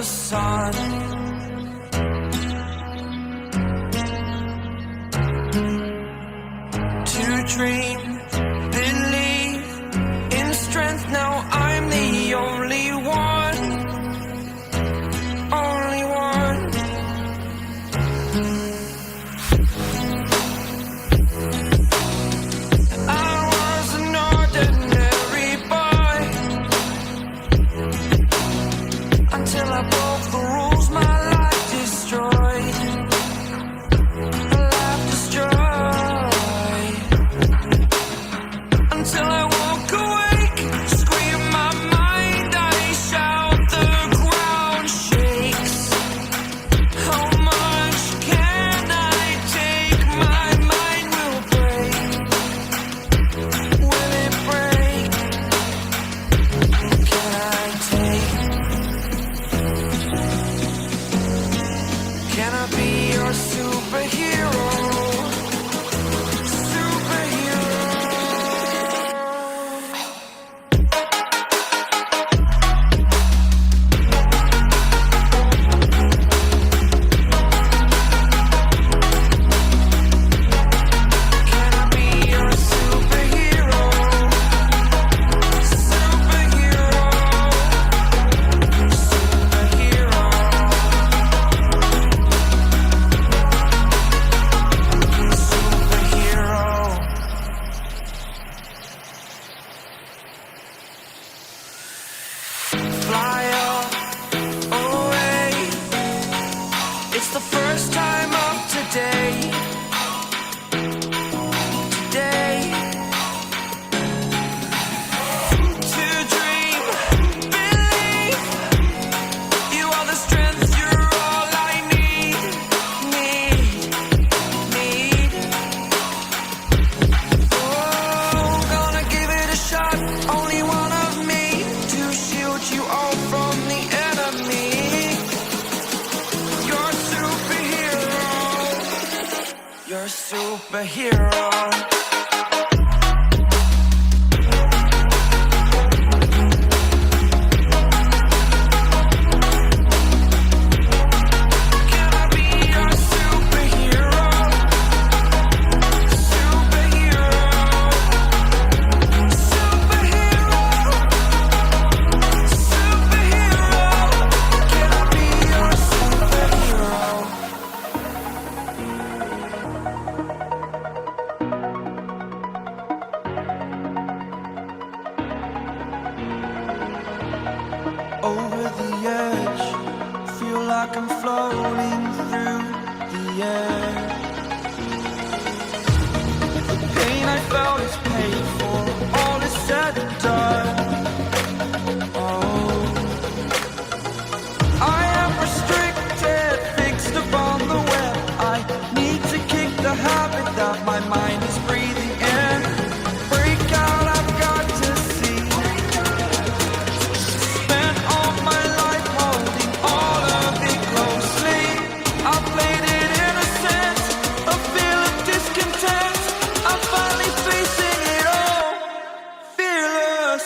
the sun. To dream, believe in strength. Now I'm the only one, only one. I was an ordinary boy until I broke the rules. My life destroyed, my life destroyed. Until I walk awake, scream my mind, I shout, the ground shakes. How much can I take? My mind will break. Will it break? Can I take? Can I be your superhero? Fly away. It's the first time of today. Today. To dream, believe. You are the strength, you're all I need. Need. Oh, gonna give it a shot. Only one of me to shield you all from the enemy. You're a superhero. You're a superhero. Can I be your superhero? Superhero. Superhero. Superhero. Can I be your superhero? Over the edge, feel like I'm floating through the air. The pain I felt is paid for, all is said and done. Oh, I am restricted, fixed upon the web. I need to kick the habit that my mind is breathing in. Break out, I've got to see. Spent all my life holding all of it closely. I played it innocent, a feel of discontent. I'm finally facing it all, fearless.